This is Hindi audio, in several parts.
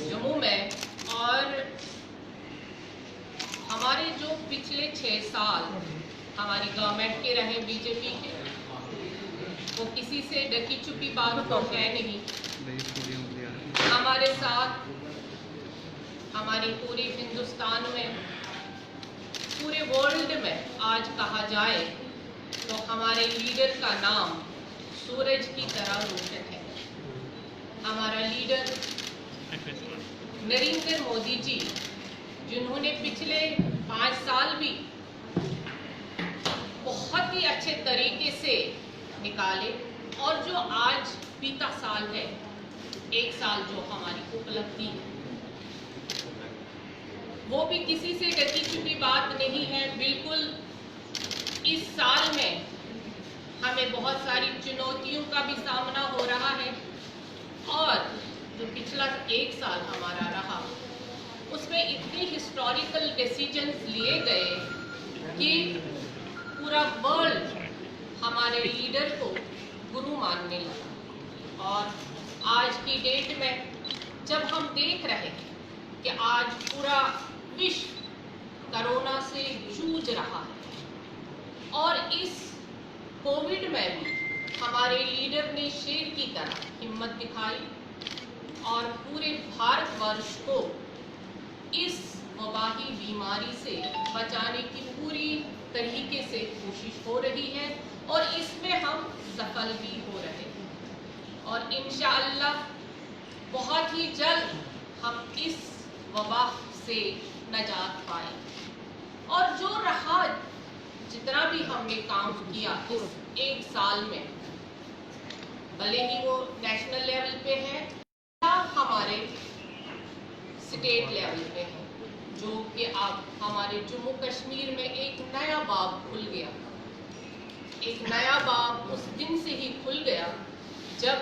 जम्मू में और हमारे जो पिछले 6 साल हमारी गवर्नमेंट के रहे बीजेपी के, वो किसी से डकी छुपी बात तो है नहीं। हमारे साथ हमारे पूरे हिंदुस्तान में, पूरे वर्ल्ड में आज कहा जाए तो हमारे लीडर का नाम सूरज की तरह रोशन है। हमारा लीडर नरेंद्र मोदी जी, जिन्होंने पिछले 5 साल भी बहुत ही अच्छे तरीके से निकाले, और जो आज बीता साल है, 1 साल जो हमारी उपलब्धि है, वो भी किसी से डकी छुपी बात नहीं है। बिल्कुल इस साल में हमें बहुत सारी चुनौतियों का भी सामना हो रहा है, और जो पिछला 1 साल हमारा रहा, उसमें इतने हिस्टोरिकल डिसीजंस लिए गए कि पूरा वर्ल्ड हमारे लीडर को गुरु मानने लगा। और आज की डेट में जब हम देख रहे हैं कि आज पूरा विश्व कोरोना से जूझ रहा है, और इस कोविड में भी हमारे लीडर ने शेर की तरह हिम्मत दिखाई और पूरे भारतवर्ष को इस वबाही बीमारी से बचाने की पूरी तरीके से कोशिश हो रही है, और इसमें हम सफल भी हो रहे हैं। और इंशाअल्लाह बहुत ही जल्द हम इस वबा से नजात पाए। और जो रहा, जितना भी हमने काम किया इस 1 साल में, भले ही वो नेशनल लेवल पे है या हमारे स्टेट लेवल पे है, जो कि अब हमारे जम्मू कश्मीर में एक नया बाब खुल गया। एक नया बाब उस दिन से ही खुल गया जब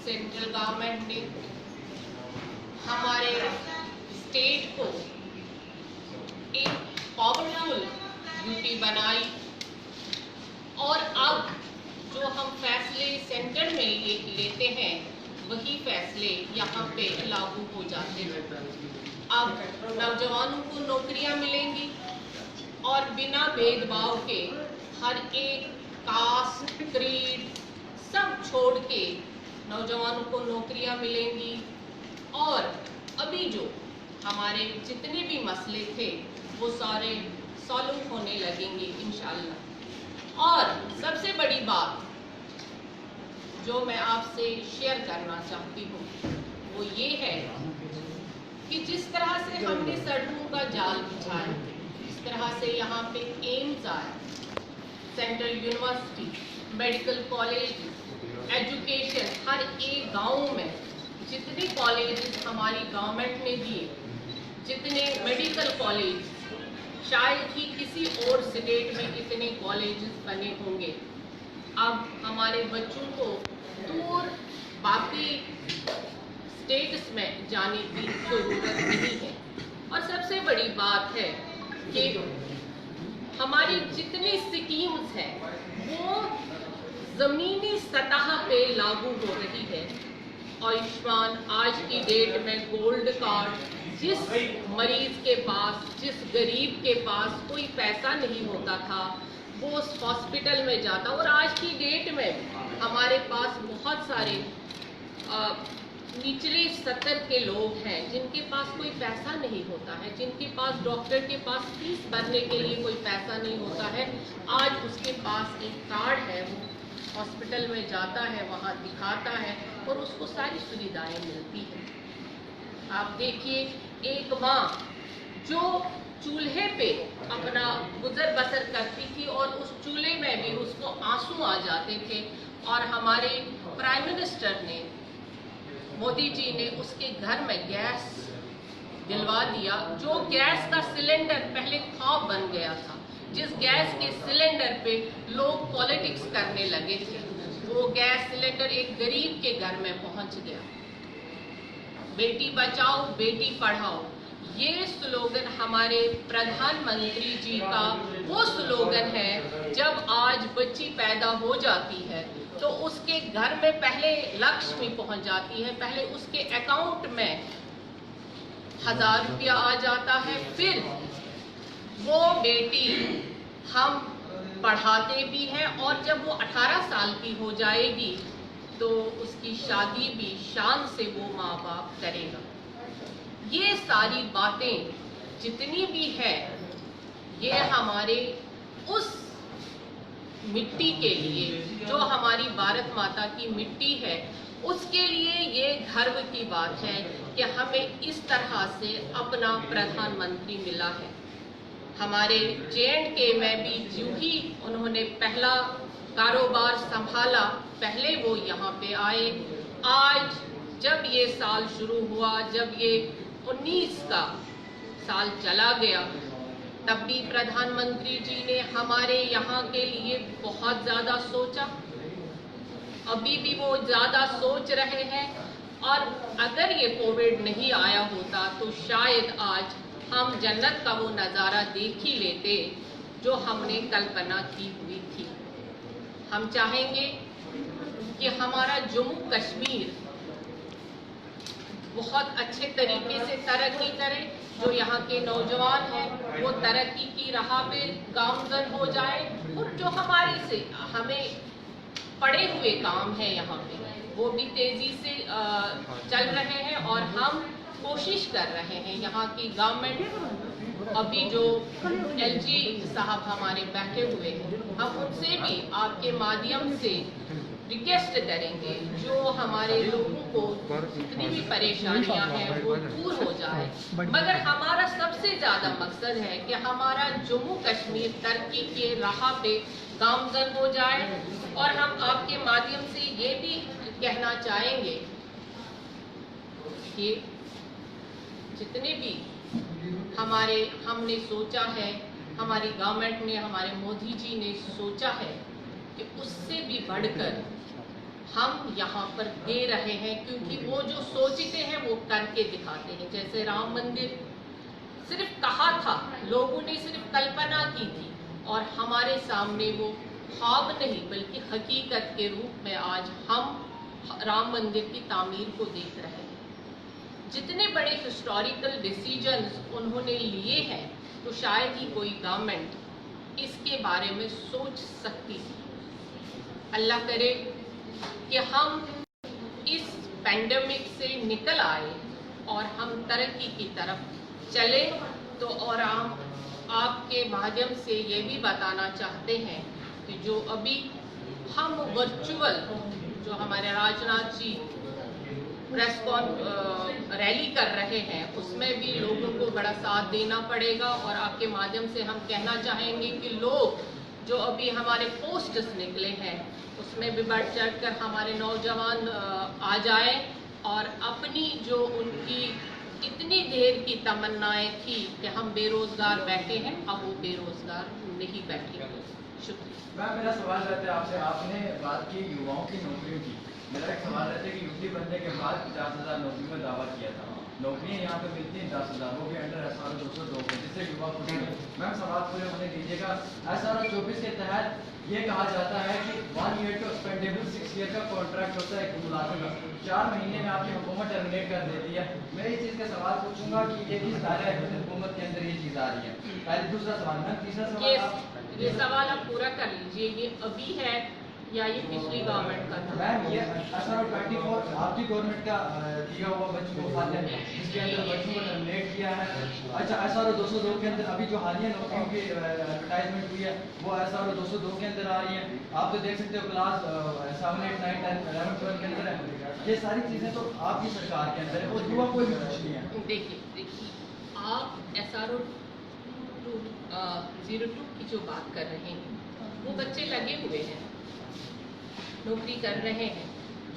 सेंट्रल गवर्नमेंट ने हमारे स्टेट को एक पावरफुल यूटी बनाई, और अब जो हम फैसले सेंटर में लेते हैं, वही फैसले यहाँ पे लागू हो जाते हैं। अब नौजवानों को नौकरियाँ मिलेंगी, और बिना भेदभाव के हर एक कास्ट, क्रीड सब छोड़ के नौजवानों को नौकरियाँ मिलेंगी। और अभी जो हमारे जितने भी मसले थे, वो सारे सॉल्व होने लगेंगे इंशाअल्लाह। और सबसे बड़ी बात जो मैं आपसे शेयर करना चाहती हूँ, वो ये है कि जिस तरह से हमने सड़कों का जाल बिछाया, जिस तरह से यहाँ पे एम्स आया, central university, medical college, education, हर एक गांव में जितने कॉलेज हमारी गवर्नमेंट ने दिए, जितने मेडिकल कॉलेज, शायद ही किसी और स्टेट में इतने कॉलेज बने होंगे। अब हमारे बच्चों को दूर बाकी स्टेट्स में जाने की जरूरत नहीं है। और सबसे बड़ी बात है कि हमारी जितनी स्कीम्स हैं, वो जमीनी सतह पे लागू हो रही है। आयुष्मान आज की डेट में गोल्ड कार्ड, जिस मरीज के पास, जिस गरीब के पास कोई पैसा नहीं होता था, वो उस हॉस्पिटल में जाता। और आज की डेट में हमारे पास बहुत सारे निचले स्तर के लोग हैं जिनके पास कोई पैसा नहीं होता है, जिनके पास डॉक्टर के पास फीस भरने के लिए कोई पैसा नहीं होता है। आज उसके पास एक कार्ड है, वो हॉस्पिटल में जाता है, वहाँ दिखाता है, और उसको सारी सुविधाएं मिलती हैं। आप देखिए, एक माँ जो चूल्हे पे अपना गुजर बसर करती थी, और उस चूल्हे में भी उसको आंसू आ जाते थे, और हमारे प्राइम मिनिस्टर ने, मोदी जी ने उसके घर में गैस दिलवा दिया। जो गैस का सिलेंडर पहले ख्वाब बन गया था, जिस गैस के सिलेंडर पे लोग पॉलिटिक्स करने लगे थे, वो गैस सिलेंडर एक गरीब के घर में पहुंच गया। बेटी बचाओ, बेटी पढ़ाओ, ये स्लोगन हमारे प्रधानमंत्री जी का वो स्लोगन है। जब आज बच्ची पैदा हो जाती है तो उसके घर में पहले लक्ष्मी पहुंच जाती है, पहले उसके अकाउंट में 1000 रुपया आ जाता है। फिर वो बेटी हम पढ़ाते भी हैं और जब वो 18 साल की हो जाएगी तो उसकी शादी भी शान से वो माँ बाप करेगा। ये सारी बातें जितनी भी है ये हमारे उस मिट्टी के लिए जो हमारी भारत माता की मिट्टी है उसके लिए ये गर्व की बात है कि हमें इस तरह से अपना प्रधानमंत्री मिला है। हमारे J&K में भी जो ही उन्होंने पहला कारोबार संभाला, पहले वो यहाँ पे आए। आज जब ये साल शुरू हुआ, जब ये 19 का साल चला गया, तब भी प्रधानमंत्री जी ने हमारे यहाँ के लिए बहुत ज़्यादा सोचा, अभी भी वो ज़्यादा सोच रहे हैं। और अगर ये कोविड नहीं आया होता तो शायद आज हम जन्नत का वो नज़ारा देख ही लेते जो हमने कल्पना की हुई थी। हम चाहेंगे कि हमारा जम्मू कश्मीर बहुत अच्छे तरीके से तरक्की करे, जो यहाँ के नौजवान हैं वो तरक्की की राह पे गामजन हो जाए, और जो हमारे से हमें पड़े हुए काम है यहाँ पे वो भी तेजी से चल रहे हैं। और हम कोशिश कर रहे हैं यहाँ की गवर्नमेंट, अभी जो LG साहब हमारे बैठे हुए हैं, हम उनसे भी आपके माध्यम से रिक्वेस्ट करेंगे जो हमारे लोगों को जितनी भी परेशानियां हैं वो दूर हो जाए। मगर हमारा सबसे ज़्यादा मकसद है कि हमारा जम्मू कश्मीर तरक्की के राह पे गामजन हो जाए। और हम आपके माध्यम से ये भी कहना चाहेंगे कि जितने भी हमने सोचा है, हमारी गवर्नमेंट ने, हमारे मोदी जी ने सोचा है कि उससे भी बढ़कर हम यहाँ पर दे रहे हैं, क्योंकि वो जो सोचते हैं वो करके दिखाते हैं। जैसे राम मंदिर सिर्फ कहा था, लोगों ने सिर्फ कल्पना की थी, और हमारे सामने वो ख्वाब नहीं बल्कि हकीकत के रूप में आज हम राम मंदिर की तामीर को देख रहे हैं। जितने बड़े हिस्टोरिकल डिसीजंस उन्होंने लिए हैं तो शायद ही कोई गवर्नमेंट इसके बारे में सोच सकती थी। अल्लाह करे कि हम इस पैंडेमिक से निकल आए और हम तरक्की की तरफ चले। तो और हम आपके माध्यम से ये भी बताना चाहते हैं कि जो अभी हम वर्चुअल जो हमारे राजनाथ जी प्रेस रैली कर रहे हैं उसमें भी लोगों को बड़ा साथ देना पड़ेगा। और आपके माध्यम से हम कहना चाहेंगे कि लोग जो अभी हमारे पोस्ट्स निकले हैं उसमें भी बढ़ चढ़ कर हमारे नौजवान आ जाए और अपनी जो उनकी इतनी देर की तमन्नाएं थी कि हम बेरोजगार बैठे हैं, अब वो बेरोजगार नहीं बैठे। शुक्रिया। मेरा सवाल रहता है आपसे, आपने बात की युवाओं की नौकरियों की। मेरा एक सवाल रहता है कि यूटी बनने के बाद 50,000 नौकरी में दावा किया था, नौकरियां यहाँ पे मिलती हैं 10,000, वो भी अंडर SRO 202 के, जिससे युवा खुश हैं। मैम सवाल पूरे होने दीजिएगा। SRO 24 के तहत ये कहा जाता है कि 1 ईयर टू एक्सपेंडेबल 6 ईयर का कॉन्ट्रैक्ट होता है एक मुलाजिम का, 4 महीने में आपकी हुकूमत टर्मिनेट कर देती है। मैं इस चीज़ का सवाल पूछूंगा कि ये किस दायरे हुकूमत के अंदर ये चीज़ आ रही है। पहले दूसरा सवाल। मैम तीसरा सवाल ये सवाल आप पूरा कर लीजिए, ये अभी है या ये पिछली गवर्नमेंट का था? मैम ये SRO 24 आपकी गवर्नमेंट का दिया हुआ बच्चों को खाते हैं, जिसके अंदर बच्चों को टर्मिनेट किया है। अच्छा SRO 202 के अंदर अभी जो हालिया नौकरियों की एडवर्टाइजमेंट हुई है वो SRO 202 के अंदर आ रही है। आप तो देख सकते हो क्लास 7, 8, 9, 10, 11, 12 के अंदर है। ये सारी चीज़ें तो आपकी सरकार के अंदर है और युवा कोई भी कुछ नहीं है। देखिए आप SRO 02 की जो बात कर रहे हैं वो बच्चे लगे हुए हैं, नौकरी कर रहे हैं,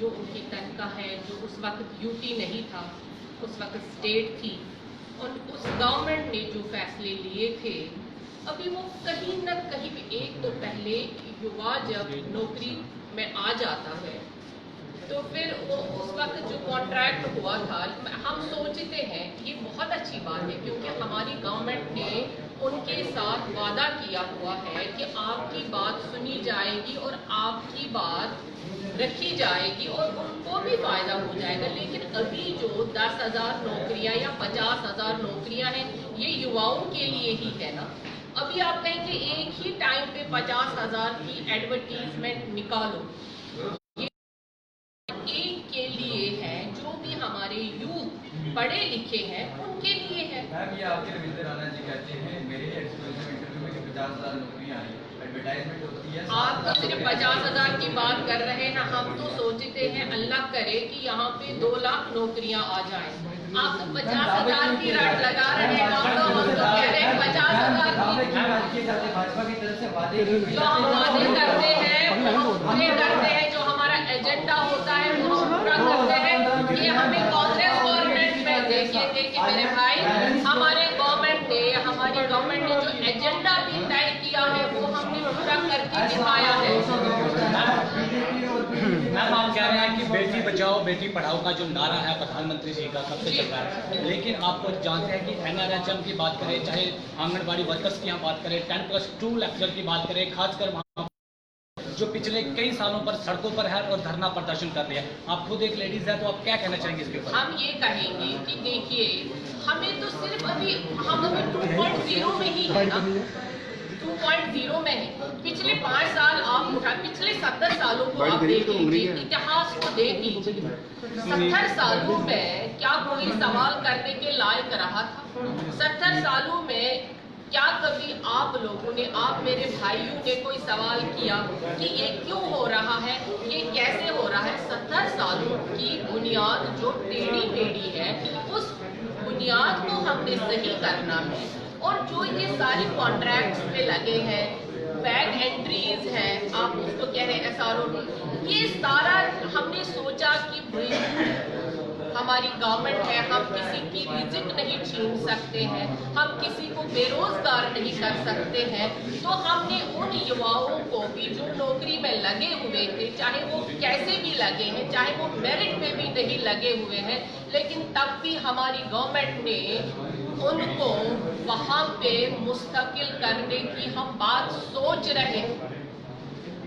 जो उनकी तनख्वाह है, जो उस वक्त यूटी नहीं था, उस वक्त स्टेट थी, और उस गवर्नमेंट ने जो फैसले लिए थे अभी वो कहीं न कहीं भी, एक तो पहले युवा जब नौकरी में आ जाता है तो फिर वो उस वक्त जो कॉन्ट्रैक्ट हुआ था, हम सोचते हैं ये बहुत अच्छी बात है क्योंकि हमारी गवर्नमेंट ने उनके साथ वादा किया हुआ है कि आपकी बात सुनी जाएगी और आपकी बात रखी जाएगी और उनको भी फायदा हो जाएगा। लेकिन अभी जो 10,000 नौकरियां या 50,000 नौकरियां हैं, ये युवाओं के लिए ही है ना। अभी आप कहेंगे एक ही टाइम पे 50,000 की एडवर्टीजमेंट निकालो, एक के लिए है, जो भी हमारे यूथ पढ़े लिखे हैं उनके लिए है। मैम, ये आपके रविंद्र राणा जी कहते हैं मेरे एक्सक्लूसिव इंटरव्यू में कि 50,000 नौकरियां आई, एडवर्टाइजमेंट होती है। आप तो सिर्फ 50,000 की बात कर रहे हैं, हम तो सोचते हैं अल्लाह करे कि यहाँ पे 2 लाख नौकरियां आ जाए। आप तो 50,000 की रट लगा रहे हैं, हम तो कह रहे हैं 50,000 की। भाजपा की तरफ से वादे जो हम वादे करते हैं वो पूरे करते हैं, जो हमारा एजेंडा होता है वो हम पूरा करते हैं। ये हमें कांग्रेस गवर्नमेंट में देखिए मेरे भाई, हमारे गवर्नमेंट ने जो एजेंडा भी तय किया है वो हमने पूरा करके दिखाया है। मैम, आप कह रहे हैं कि बेटी बचाओ बेटी पढ़ाओ का जो नारा है प्रधानमंत्री जी का कब से चल रहा है, लेकिन आप तो जानते हैं कि NRHM की बात करें, चाहे आंगनबाड़ी वर्कर्स की यहाँ बात करें, 10+2 लेक्चर की बात करें, खासकर वहाँ जो पिछले कई सालों पर सड़कों पर है और धरना प्रदर्शन कर रही है। आप खुद एक लेडीज है, तो आप क्या कहना चाहेंगे इसके ऊपर? हम ये कहेंगे कि देखिए, हमें तो सिर्फ अभी हम 2.0 में ही है ना, 2.0 में है। पिछले 5 साल आप उठा, पिछले 70 सालों को आप देख लीजिए, इतिहास को देख लीजिए। 70 सालों में क्या कोई सवाल करने के लायक रहा था? 70 सालों में क्या कभी आप लोगों ने, आप मेरे भाइयों ने कोई सवाल किया कि ये क्यों हो रहा है, ये कैसे हो रहा है? 70 सालों की बुनियाद जो टेढ़ी मेढ़ी है, उस बुनियाद को हमने सही करना है। और जो ये सारे कॉन्ट्रैक्ट्स पे लगे हैं, बैक एंट्रीज हैं, आप उसको कह रहे हैं SRO, ये सारा हमने सोचा कि हमारी गवर्नमेंट है, हम किसी की रिजिक नहीं छीन सकते हैं, हम किसी को बेरोजगार नहीं कर सकते हैं। तो हमने उन युवाओं को भी जो नौकरी में लगे हुए थे, चाहे वो कैसे भी लगे हैं, चाहे वो मेरिट में भी नहीं लगे हुए हैं, लेकिन तब भी हमारी गवर्नमेंट ने उनको वहाँ पे मुस्तकिल करने की हम बात सोच रहे।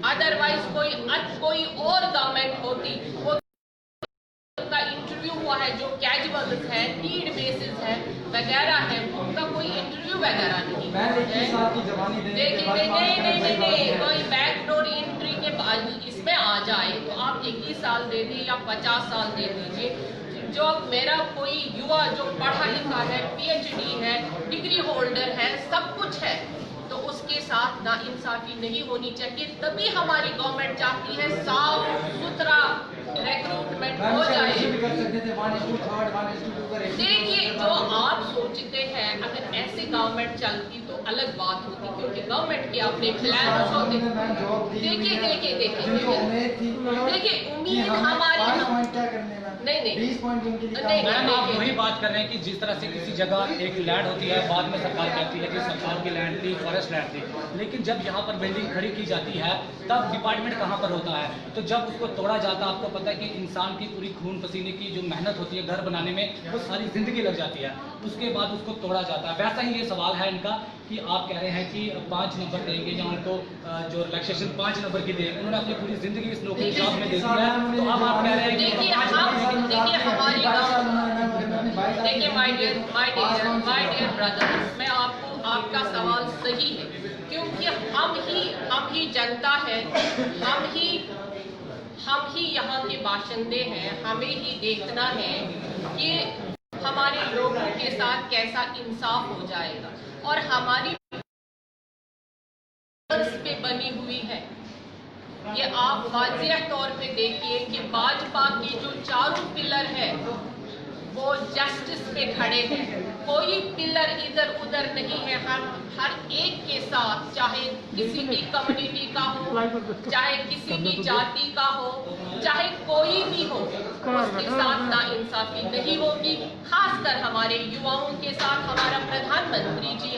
अदरवाइज कोई और गवर्नमेंट होती, वो उनका इंटरव्यू हुआ है, जो कैजुअल्स है, नीड बेसिस है वगैरह है, उनका कोई इंटरव्यू वगैरह नहीं है। देखिए नहीं, कोई बैकडोर एंट्री के बाद इसमें आ जाए तो आप 21 साल दे दीजिए या 50 साल दे दीजिए। जो मेरा कोई युवा जो पढ़ा लिखा है, PhD है, डिग्री होल्डर है, सब कुछ है, तो उसके साथ नाइंसाफी नहीं होनी चाहिए। तभी हमारी गवर्नमेंट चाहती है साफ सुथरा रिक्रूटमेंट हो जाए। देखिए, जो आप सोचते हैं, अगर ऐसे गवर्नमेंट चलती तो अलग बात होती, क्योंकि गवर्नमेंट के अपने प्लान होते। देखिए उम्मीद हमारी नहीं, मैम, आप वही बात कर रहे हैं कि जिस तरह से किसी जगह एक लैंड होती है, बाद में सरकार कहती है कि सरकार की लैंड थी, फॉरेस्ट लैंड थी, लेकिन जब यहाँ पर बिल्डिंग खड़ी की जाती है तब डिपार्टमेंट कहाँ पर होता है? तो जब उसको तोड़ा जाता है, आपको पता है कि इंसान की पूरी खून पसीने की जो मेहनत होती है घर बनाने में, वो सारी जिंदगी लग जाती है, उसके बाद उसको तोड़ा जाता है। वैसा ही ये सवाल है इनका कि आप कह रहे हैं कि 5 नंबर देंगे या उनको जो रिलैक्सेशन 5 नंबर की देंगे, उन्होंने अपनी पूरी जिंदगी इस नौकरी जॉब में दे दी है, तो अब आप कह रहे हैं कि देखिए माय डियर ब्रदर्स, मैं आपका सवाल सही है, क्योंकि हम ही जनता है, हम ही यहाँ के बाशिंदे हैं। हमें ही देखना है कि हमारे लोगों के साथ कैसा इंसाफ हो जाएगा। और हमारी पे बनी हुई है, ये आप वाज़ेह तौर पे देखिए कि भाजपा की जो चारों पिलर है वो जस्टिस पे खड़े हैं, कोई पिलर इधर उधर नहीं है। हम हर एक के साथ, चाहे किसी भी कम्युनिटी का हो, चाहे किसी भी जाति का हो, चाहे कोई भी हो, उसके साथ नाइंसाफी नहीं होगी। खासकर हमारे युवाओं के साथ हमारे प्रधानमंत्री जी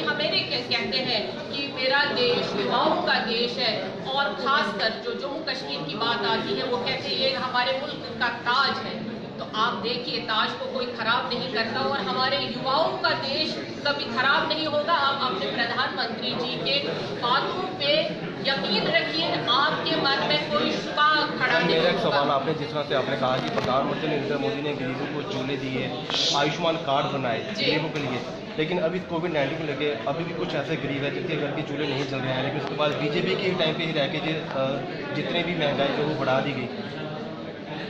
हमें कहते हैं कि मेरा देश युवाओं का देश है, और खासकर जो जम्मू कश्मीर की बात आती है वो कहते हैं ये हमारे मुल्क का ताज है। तो आप देखिए ताज को कोई खराब नहीं करता और हमारे युवाओं का देश कभी खराब नहीं होगा। आप अपने प्रधानमंत्री जी के बातों पे यकीन रखिए, आपके मन में कोई शुबा खड़ा नहीं मेरा एक सवाल, होगा। आपने जिस तरह से आपने कहा कि प्रधानमंत्री नरेंद्र मोदी ने गरीबों को झूले दिए, आयुष्मान कार्ड बनाए जी। गरीबों के लिए, लेकिन अभी कोविड-19 को लेके अभी भी कुछ ऐसे गरीब है जिनके घर के चूल्हे नहीं चल रहे हैं, लेकिन उसके बाद बीजेपी के टाइम पे ही रह के जितने भी महंगाई जो वो बढ़ा दी गई।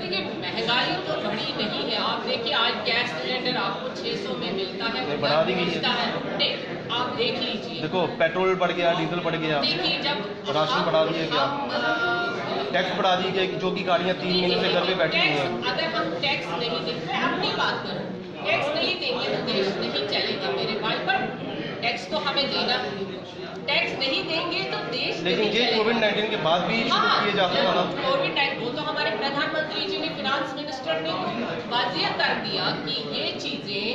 देखिए महंगाई तो बढ़ी नहीं है। आप देखिए आज गैस सिलेंडर आपको 600 में मिलता है, नहीं, बढ़ा दी गई है। मिलता है। नहीं, आप देख लीजिए, देखो पेट्रोल बढ़ गया, डीजल बढ़ गया, देखिए जब राशन बढ़ा दिया गया, आप टैक्स बढ़ा दी गई, जो कि गाड़ियाँ 3 महीने से घर पे बैठी हुई हैं। टैक्स, अगर हम टैक्स नहीं देंगे, मैं अपनी बात करूं, टैक्स नहीं देंगे तो देश नहीं चलेगा मेरे भाई, पर टैक्स तो हमें देना है। टैक्स नहीं देंगे तो देश लेकिन नहीं ये चलेगा। कोविड-19 के बाद भी शुरू किए जा सकता था। कोविड-19 वो तो हमारे प्रधानमंत्री जी ने, फिनांस मिनिस्टर ने वाजिया कर दिया कि ये चीजें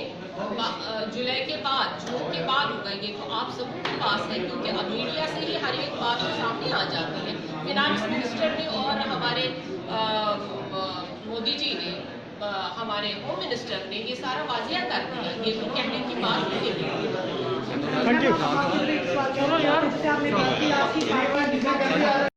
जुलाई के बाद, जून के बाद होगा। ये तो आप सबों के पास है, क्योंकि अब मीडिया से ही हर एक बात तो सामने आ जाती है। फिनांस मिनिस्टर ने और हमारे मोदी जी ने, हमारे होम मिनिस्टर ने ये सारा वाजिया कर दिया। ये तो कहने की बात नहीं है। Thank you.